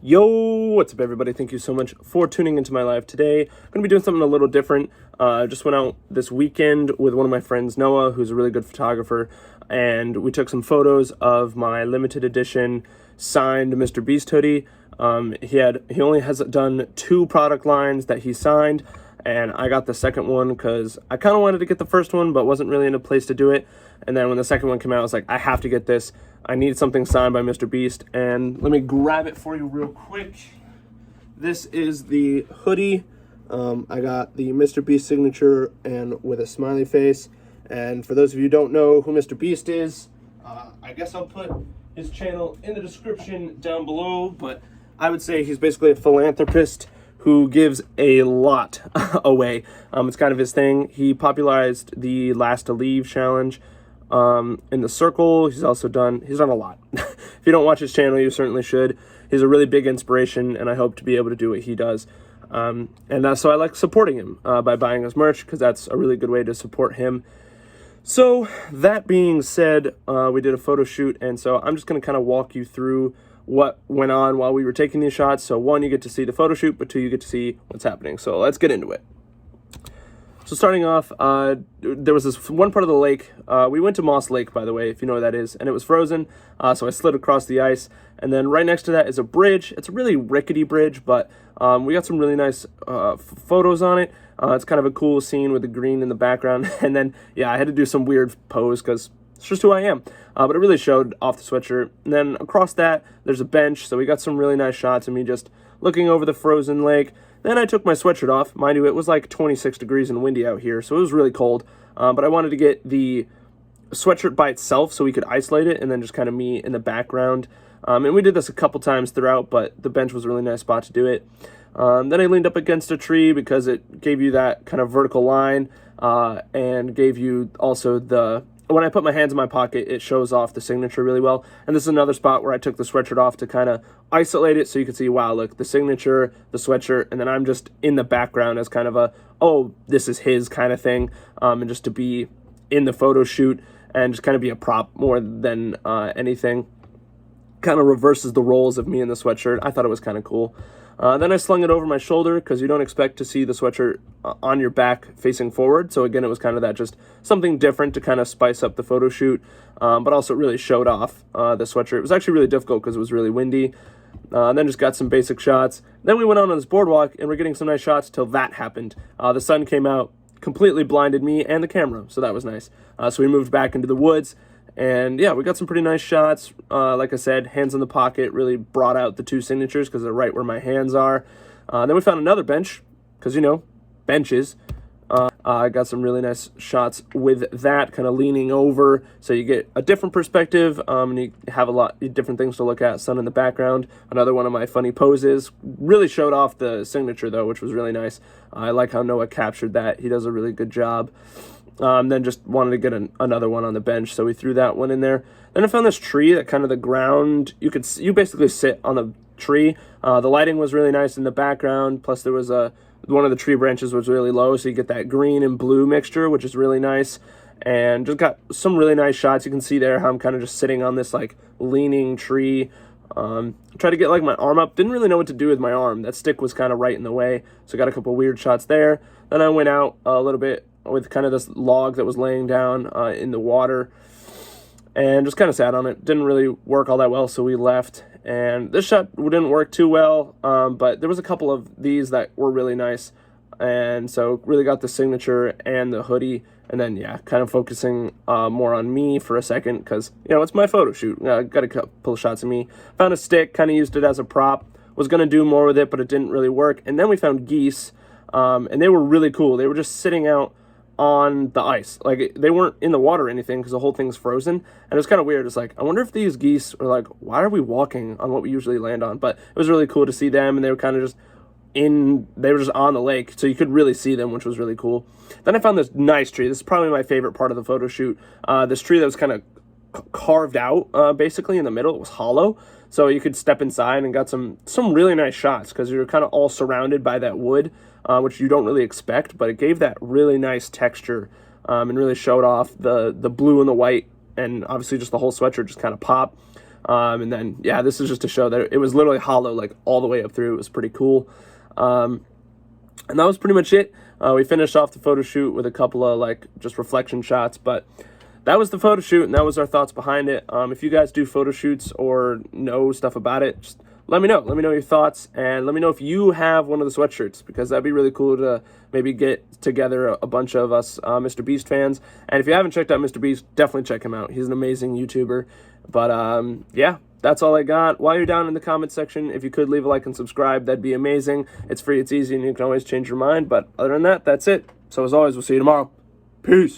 Yo, what's up everybody? Thank you so much for tuning into my live today. I'm going to be doing something a little different. Just went out this weekend with one of my friends, Noah, who's a really good photographer, and we took some photos of my limited edition signed Mr. Beast hoodie. He only has done 2 product lines that he signed, and I got the second one because I kind of wanted to get the first one, but wasn't really in a place to do it. And then when the second one came out, I was like, I have to get this. I need something signed by Mr. Beast, and let me grab it for you real quick. This is the hoodie. I got the Mr. Beast signature and with a smiley face. And for those of you who don't know who Mr. Beast is, I guess I'll put his channel in the description down below, but I would say he's basically a philanthropist who gives a lot away. It's kind of his thing. He popularized the Last to Leave challenge in the circle. He's done a lot. If you don't watch his channel, you certainly should. He's a really big inspiration, and I hope to be able to do what he does. So I like supporting him by buying his merch, because that's a really good way to support him. So that being said, we did a photo shoot, and so I'm just going to kind of walk you through what went on while we were taking these shots. So 1, you get to see the photo shoot, but 2, you get to see what's happening. So let's get into it. So starting off, there was this one part of the lake. We went to Moss Lake, by the way, if you know where that is, and it was frozen. So I slid across the ice, and then right next to that is a bridge. It's a really rickety bridge, but we got some really nice photos on it. It's kind of a cool scene with the green in the background. And then, yeah, I had to do some weird pose because it's just who I am. But it really showed off the sweatshirt. And then across that, there's a bench. So we got some really nice shots of me just looking over the frozen lake. Then I took my sweatshirt off. Mind you, it was like 26 degrees and windy out here, so it was really cold. But I wanted to get the sweatshirt by itself so we could isolate it, and then just kind of me in the background. And we did this a couple times throughout, but the bench was a really nice spot to do it. Then I leaned up against a tree because it gave you that kind of vertical line, and gave you also when I put my hands in my pocket, it shows off the signature really well. And this is another spot where I took the sweatshirt off to kind of isolate it so you can see, wow, look, the signature, the sweatshirt, and then I'm just in the background as kind of a, oh, this is his kind of thing, and just to be in the photo shoot and just kind of be a prop more than anything. Kind of reverses the roles of me in the sweatshirt. I thought it was kind of cool. Then I slung it over my shoulder because you don't expect to see the sweatshirt on your back facing forward. So again, it was kind of that, just something different to kind of spice up the photo shoot, but also really showed off the sweatshirt. It was actually really difficult because it was really windy. And then just got some basic shots. Then we went on this boardwalk and we're getting some nice shots till that happened. The sun came out, completely blinded me and the camera, so that was nice. So we moved back into the woods. And yeah, we got some pretty nice shots. Like I said, hands in the pocket really brought out the 2 signatures because they're right where my hands are. Then we found another bench because, you know, benches. I got some really nice shots with that, kind of leaning over, so you get a different perspective, and you have a lot of different things to look at. Sun in the background, another one of my funny poses. Really showed off the signature though, which was really nice. I like how Noah captured that. He does a really good job. Then just wanted to get another one on the bench, so we threw that one in there. Then I found this tree that kind of the ground, you basically sit on the tree. The lighting was really nice in the background, plus there was one of the tree branches was really low, so you get that green and blue mixture, which is really nice. And just got some really nice shots. You can see there how I'm kind of just sitting on this like leaning tree. Tried to get like my arm up, didn't really know what to do with my arm. That stick was kind of right in the way, so got a couple weird shots there. Then I went out a little bit with kind of this log that was laying down in the water and just kind of sat on it. Didn't really work all that well, so we left. And this shot didn't work too well, but there was a couple of these that were really nice. And so really got the signature and the hoodie. And then, yeah, kind of focusing more on me for a second because, you know, it's my photo shoot. Got a couple of shots of me. Found a stick, kind of used it as a prop. Was going to do more with it, but it didn't really work. And then we found geese, and they were really cool. They were just sitting out on the ice. Like, they weren't in the water or anything because the whole thing's frozen. And it was kind of weird. It's like, I wonder if these geese are like, why are we walking on what we usually land on? But it was really cool to see them, and they were kind of just on the lake, so you could really see them, which was really cool. Then I found this nice tree. This is probably my favorite part of the photo shoot. This tree that was kind of carved out basically in the middle. It was hollow, so you could step inside and got some really nice shots because you're kind of all surrounded by that wood, which you don't really expect, but it gave that really nice texture, and really showed off the blue and the white, and obviously just the whole sweatshirt just kind of popped. And then, yeah, this is just to show that it was literally hollow, like all the way up through. It was pretty cool. And that was pretty much it. We finished off the photo shoot with a couple of like just reflection shots, but that was the photo shoot, and that was our thoughts behind it. If you guys do photo shoots or know stuff about it, just let me know. Let me know your thoughts, and let me know if you have one of the sweatshirts, because that'd be really cool to maybe get together a bunch of us Mr. Beast fans. And if you haven't checked out Mr. Beast, definitely check him out. He's an amazing YouTuber. But yeah, that's all I got. While you're down in the comment section, if you could leave a like and subscribe, that'd be amazing. It's free, it's easy, and you can always change your mind. But other than that, that's it. So as always, we'll see you tomorrow. Peace.